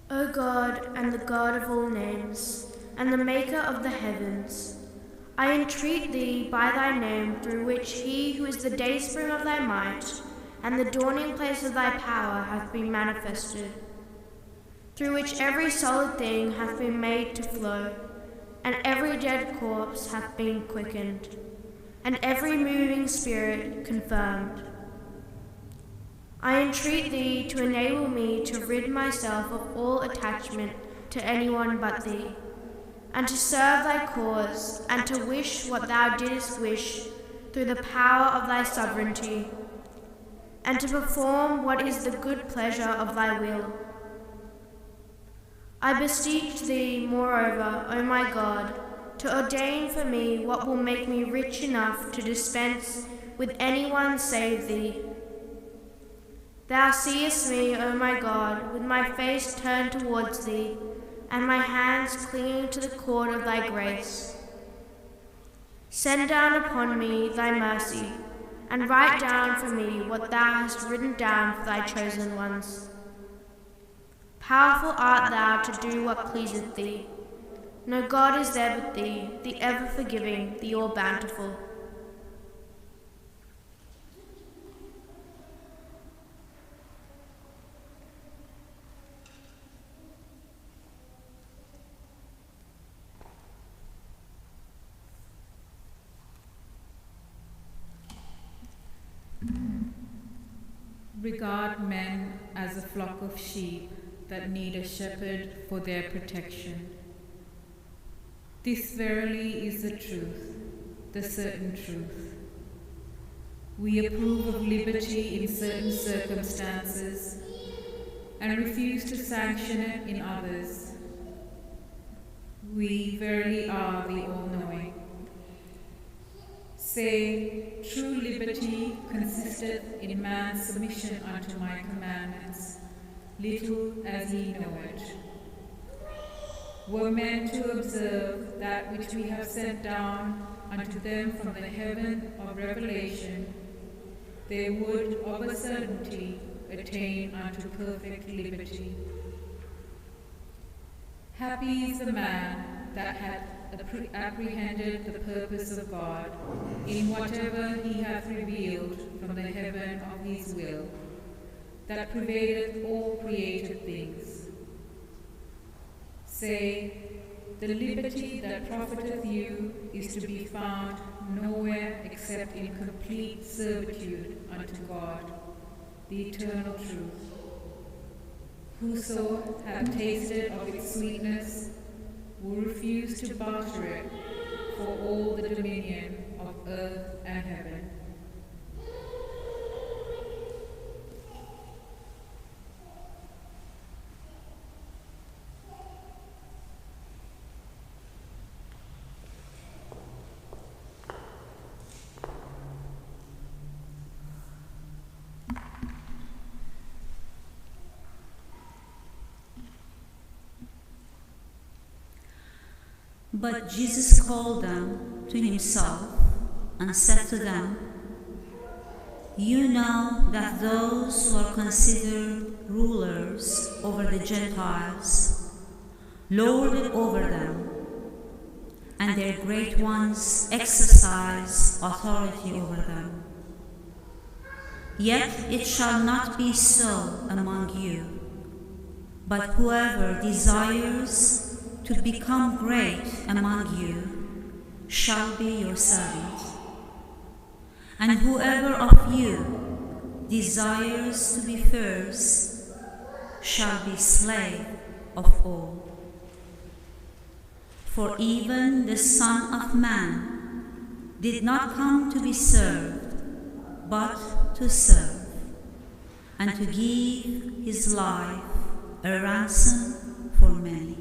O God, and the God of all names, and the maker of the heavens, I entreat thee by thy name, through which he who is the dayspring of thy might, and the dawning place of thy power hath been manifested, through which every solid thing hath been made to flow, and every dead corpse hath been quickened, and every moving spirit confirmed. I entreat thee to enable me to rid myself of all attachment to anyone but thee, and to serve thy cause, and to wish what thou didst wish through the power of thy sovereignty, and to perform what is the good pleasure of thy will. I beseech thee, moreover, O my God, to ordain for me what will make me rich enough to dispense with anyone save thee. Thou seest me, O my God, with my face turned towards thee, and my hands clinging to the cord of thy grace. Send down upon me thy mercy, and write down for me what thou hast written down for thy chosen ones. Powerful art thou to do what pleaseth thee. No God is there but thee, the ever-forgiving, the all-bountiful. Regard men as a flock of sheep that need a shepherd for their protection. This verily is the truth, the certain truth. We approve of liberty in certain circumstances and refuse to sanction it in others. We verily are the all-knowing. Say, true liberty consisteth in man's submission unto my commandments, little as ye know it. Were men to observe that which we have sent down unto them from the heaven of revelation, they would of a certainty attain unto perfect liberty. Happy is the man that hath apprehended the purpose of God in whatever he hath revealed from the heaven of his will, that pervadeth all created things. Say, the liberty that profiteth you is to be found nowhere except in complete servitude unto God, the eternal truth. Whoso hath tasted of its sweetness will refuse to barter it for all the dominion of earth and heaven. But Jesus called them to himself and said to them, You know that those who are considered rulers over the Gentiles lord it over them, and their great ones exercise authority over them. Yet it shall not be so among you, but whoever desires to become great among you shall be your servant. And whoever of you desires to be first shall be slave of all. For even the Son of Man did not come to be served, but to serve, and to give his life a ransom for many.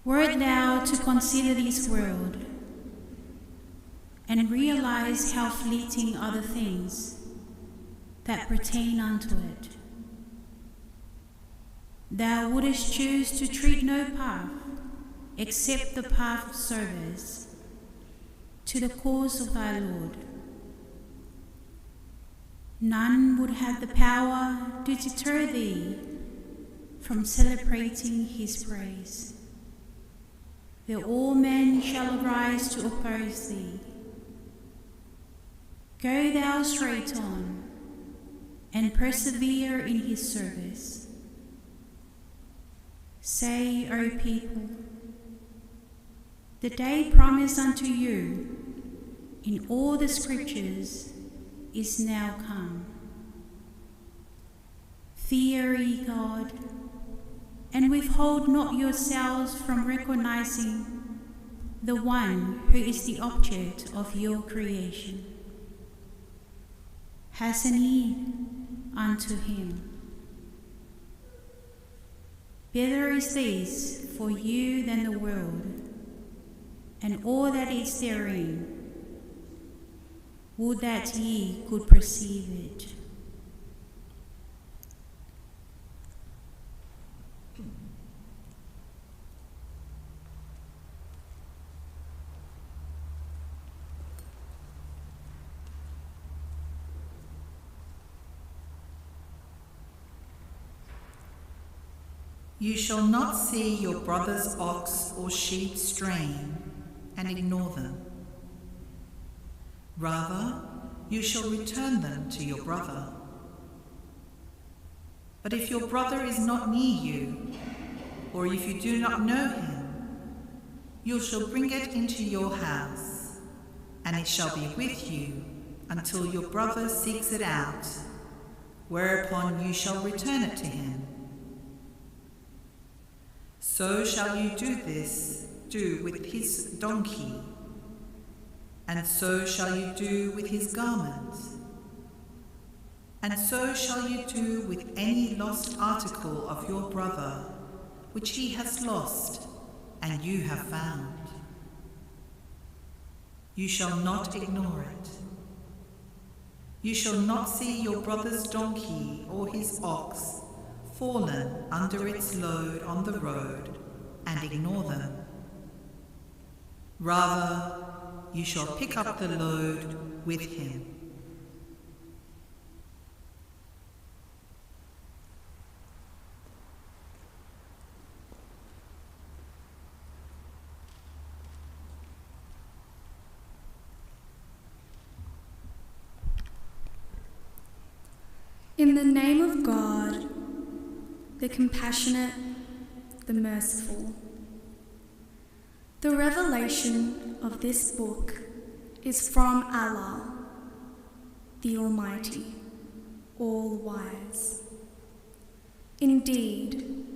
Wert thou to consider this world, and realize how fleeting are the things that pertain unto it, thou wouldest choose to tread no path except the path of service to the cause of thy Lord. None would have the power to deter thee from celebrating his praise. There all men shall arise to oppose thee. Go thou straight on, and persevere in his service. Say, O people, the day promised unto you in all the scriptures is now come. Fear ye God, and withhold not yourselves from recognizing the one who is the object of your creation. Hasten ye unto him. Better is this for you than the world, and all that is therein. Would that ye could perceive it. You shall not see your brother's ox or sheep straying and ignore them. Rather, you shall return them to your brother. But if your brother is not near you, or if you do not know him, you shall bring it into your house, and it shall be with you until your brother seeks it out, whereupon you shall return it to him. So shall you do with his donkey, and so shall you do with his garment, and so shall you do with any lost article of your brother, which he has lost, and you have found. You shall not ignore it. You shall not see your brother's donkey or his ox fallen under its load on the road and ignore them. Rather, you shall pick up the load with him. In the name of God, the compassionate, the merciful. The revelation of this book is from Allah, the Almighty, all-wise. Indeed,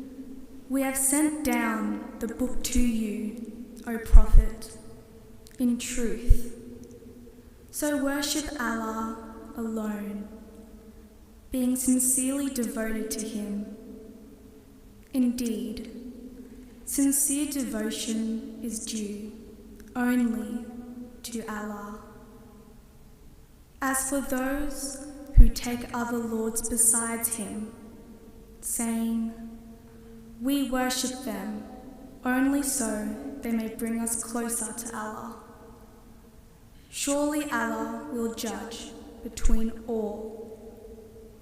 we have sent down the book to you, O Prophet, in truth. So worship Allah alone, being sincerely devoted to Him. Indeed, sincere devotion is due only to Allah. As for those who take other lords besides Him, saying, "We worship them only so they may bring us closer to Allah," surely Allah will judge between all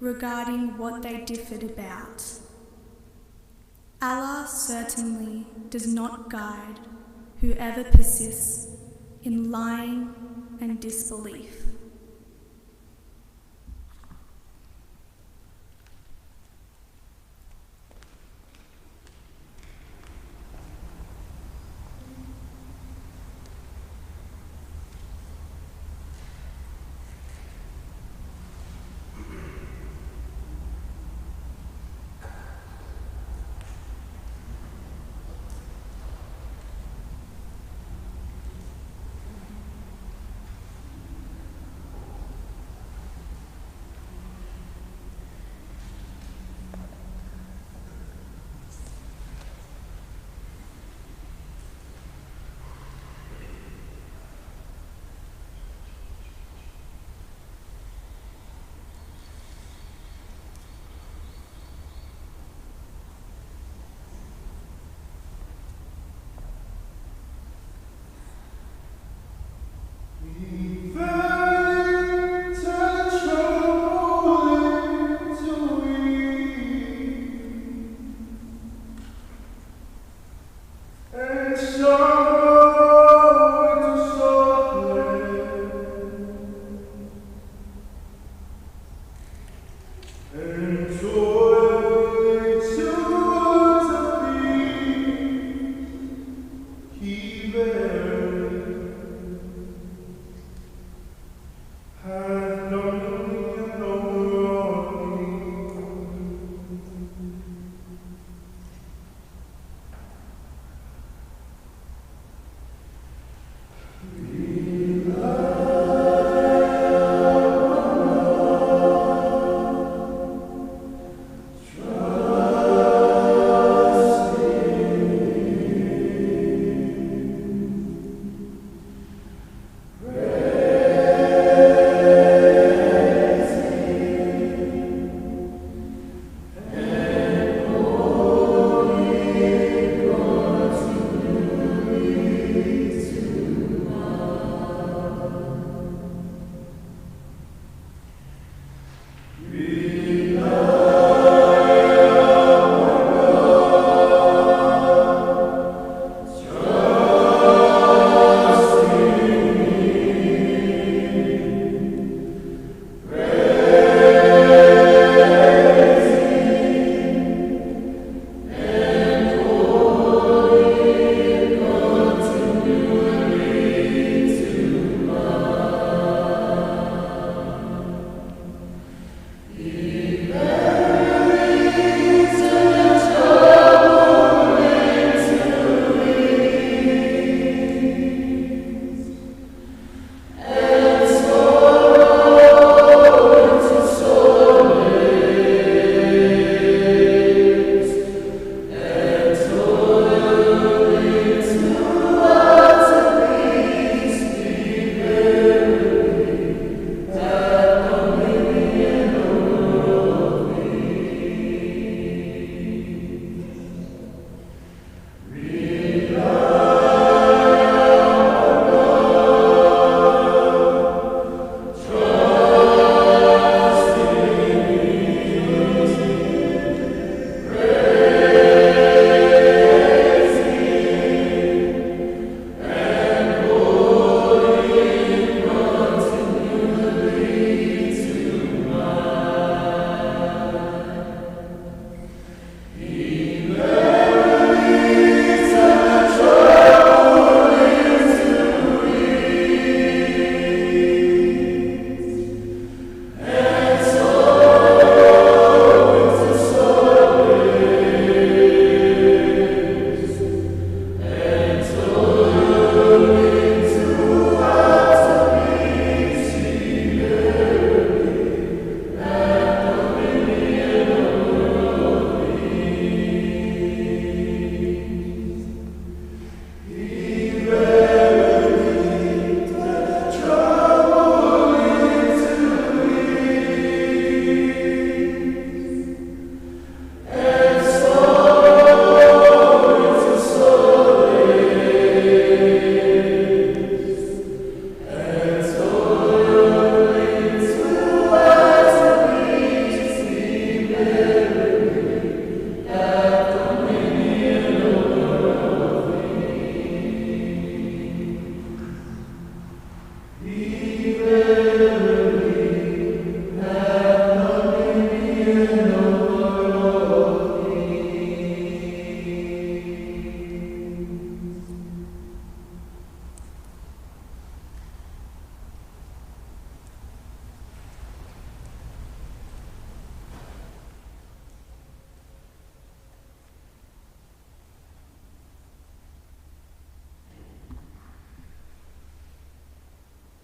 regarding what they differed about. Allah certainly does not guide whoever persists in lying and disbelief.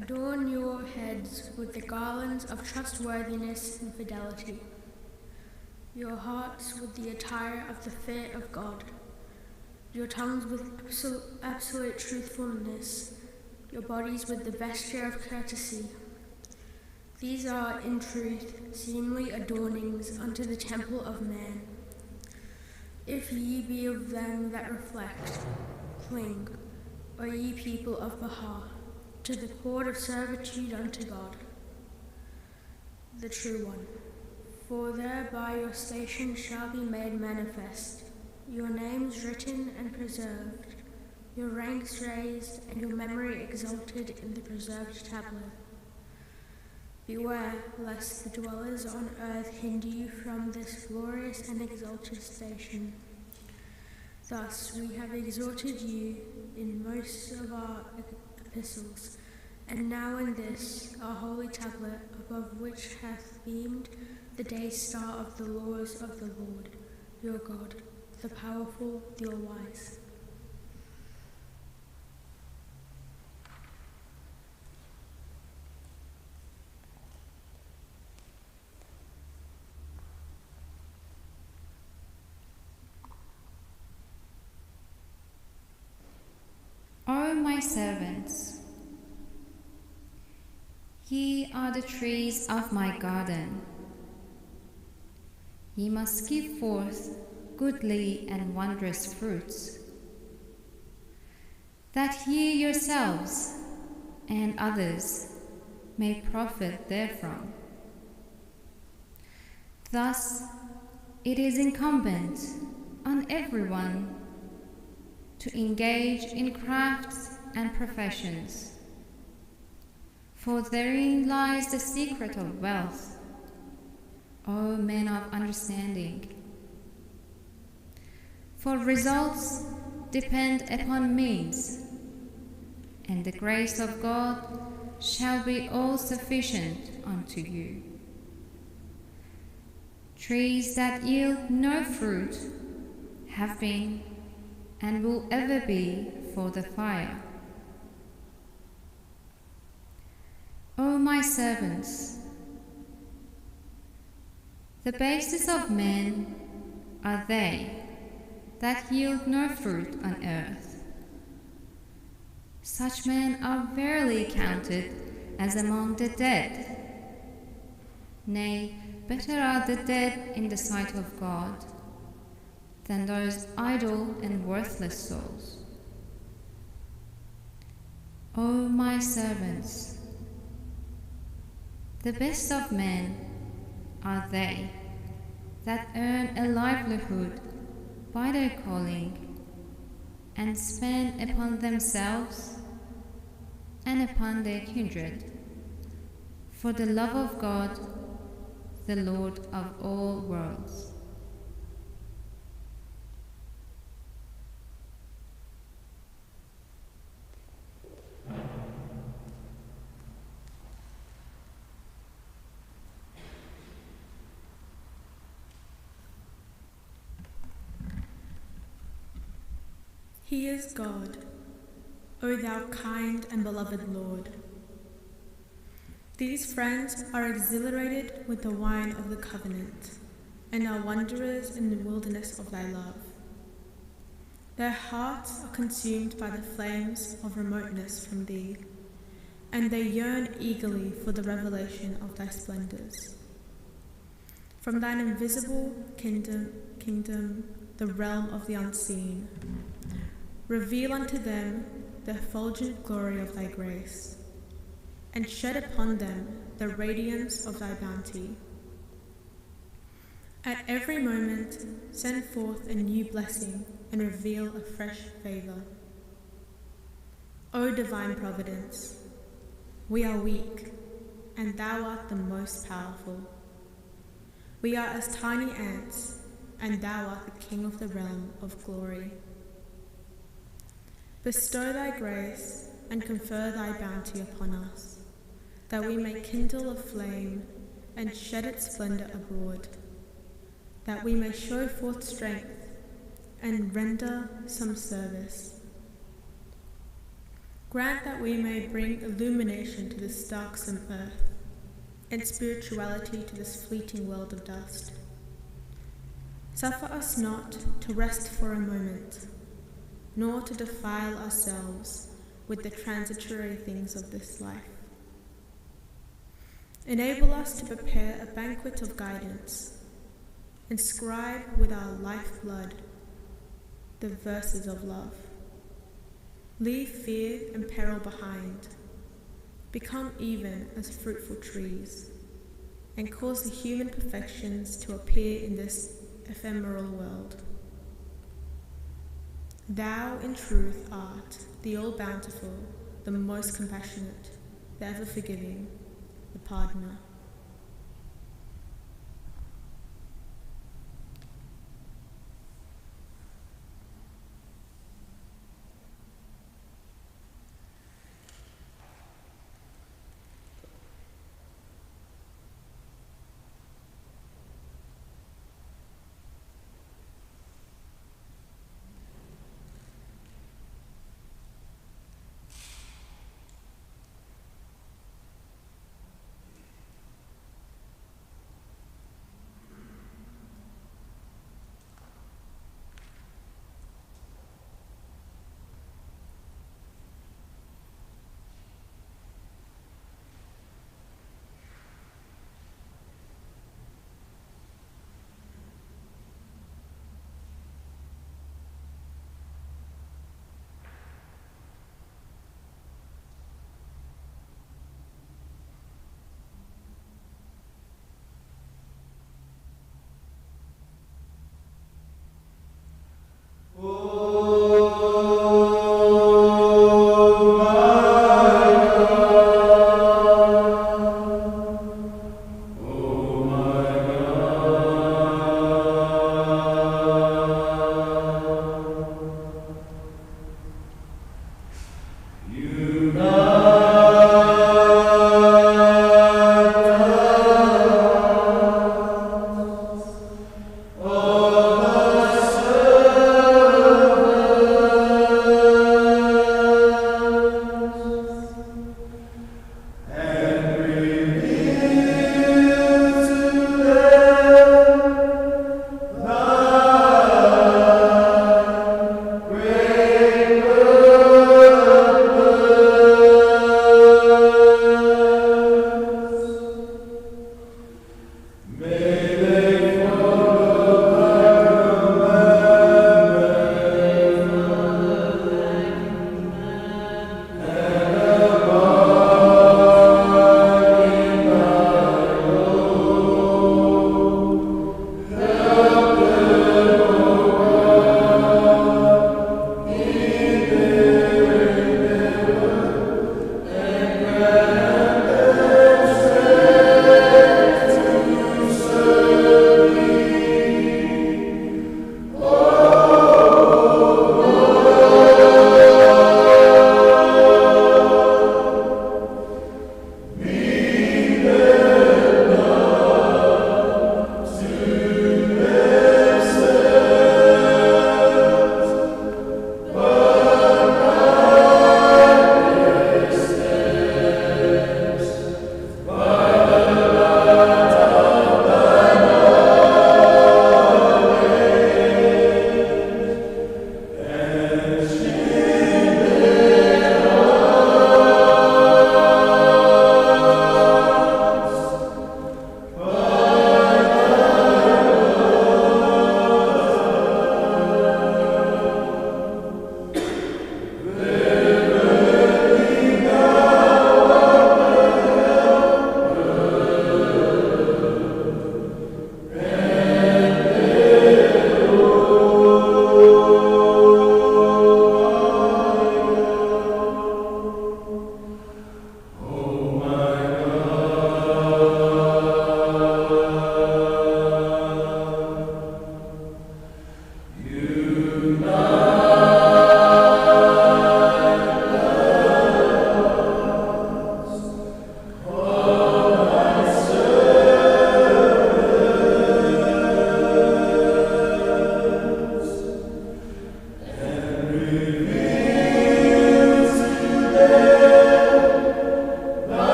Adorn your heads with the garlands of trustworthiness and fidelity, your hearts with the attire of the fear of God, your tongues with absolute truthfulness, your bodies with the vesture of courtesy. These are, in truth, seemly adornings unto the temple of man. If ye be of them that reflect, cling, O ye people of Baha'i, to the cord of servitude unto God, the true one. For thereby your station shall be made manifest, your names written and preserved, your ranks raised, and your memory exalted in the preserved tablet. Beware lest the dwellers on earth hinder you from this glorious and exalted station. Thus we have exhorted you in most of our epistles, and now in this, our holy tablet, above which hath beamed the day star of the laws of the Lord, your God, the powerful, the all-wise. O my servants, ye are the trees of my garden. Ye must give forth goodly and wondrous fruits, that ye yourselves and others may profit therefrom. Thus it is incumbent on everyone to engage in crafts and professions, for therein lies the secret of wealth, O men of understanding. For results depend upon means, and the grace of God shall be all sufficient unto you. Trees that yield no fruit have been and will ever be for the fire. O my servants, the basis of men are they that yield no fruit on earth. Such men are verily counted as among the dead. Nay, better are the dead in the sight of God than those idle and worthless souls. O my servants, the best of men are they that earn a livelihood by their calling, and spend upon themselves and upon their kindred, for the love of God, the Lord of all worlds. He is God, O thou kind and beloved Lord. These friends are exhilarated with the wine of the covenant, and are wanderers in the wilderness of thy love. Their hearts are consumed by the flames of remoteness from thee, and they yearn eagerly for the revelation of thy splendors. From thine invisible kingdom, the realm of the unseen, reveal unto them the effulgent glory of thy grace, and shed upon them the radiance of thy bounty. At every moment send forth a new blessing and reveal a fresh favor. O divine providence, we are weak, and thou art the most powerful. We are as tiny ants, and thou art the King of the realm of glory. Bestow thy grace and confer thy bounty upon us, that we may kindle a flame and shed its splendor abroad, that we may show forth strength and render some service. Grant that we may bring illumination to this darksome earth, and spirituality to this fleeting world of dust. Suffer us not to rest for a moment, nor to defile ourselves with the transitory things of this life. Enable us to prepare a banquet of guidance, inscribe with our lifeblood the verses of love. Leave fear and peril behind, become even as fruitful trees, and cause the human perfections to appear in this ephemeral world. Thou, in truth, art the all-bountiful, the most compassionate, the ever-forgiving, the pardoner.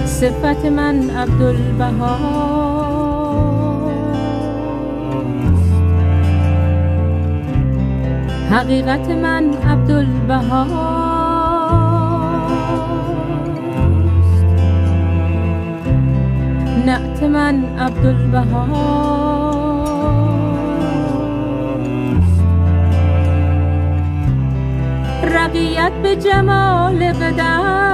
صفت من عبدالبهاست، حقیقت من عبدالبهاست، نعت من عبدالبهاست، رقیت به جمال قدم،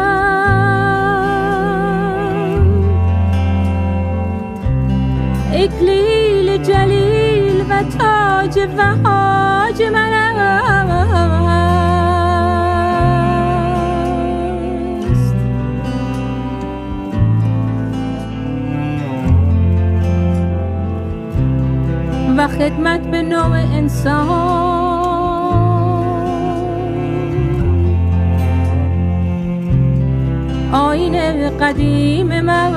اکلیل جلیل و تاج وهاج من است. و خدمت به نوع انسان آیین قدیم من،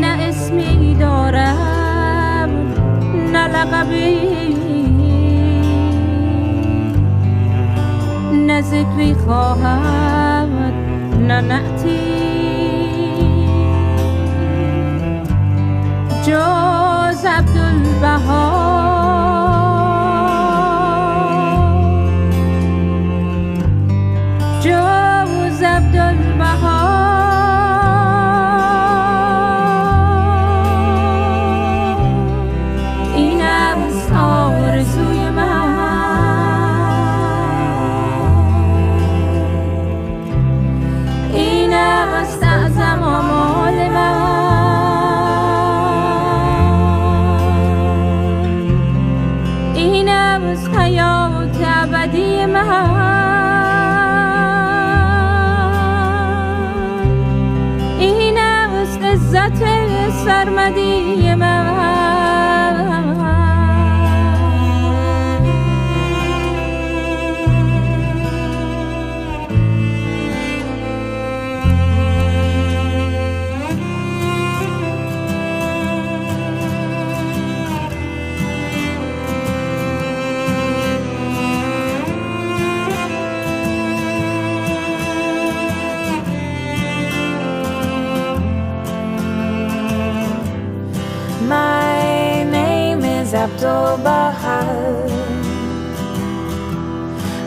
نه اسمی دارم نه لقبی، نه ذکری خواهم نه نعتی، جز عبدالبها، جز عبدالبها. این است آرزوی من، این است اعظم آمال من، این است حیات ابدی من، این است عزت سرمدی من. My name is Abdul-Baha.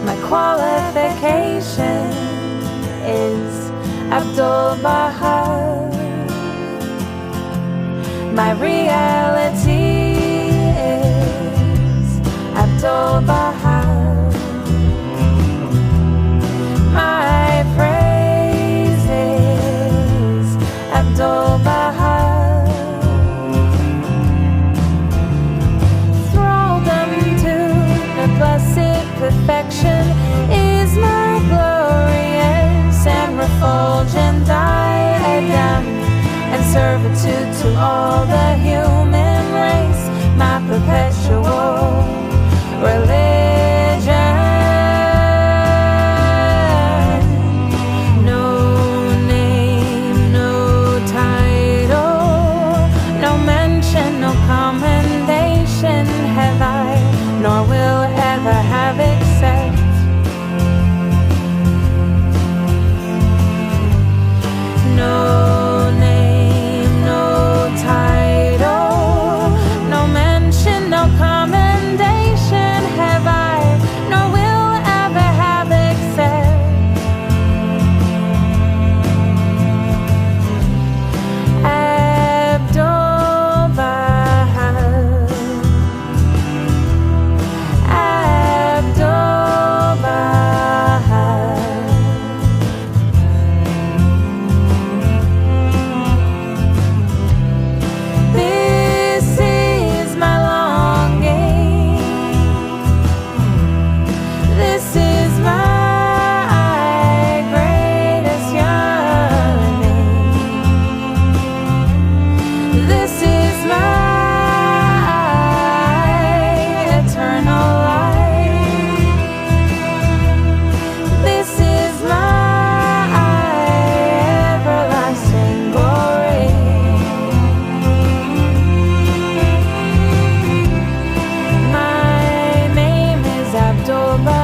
My qualification is Abdul-Baha. My reality is Abdul-Baha. My praise is Abdul-Baha. Blessed perfection is my glorious and refulgent diadem, and servitude to all the human race, my perpetual religion. No name, no title, no mention, no commendation have I, nor will ever have except no name, no title, above.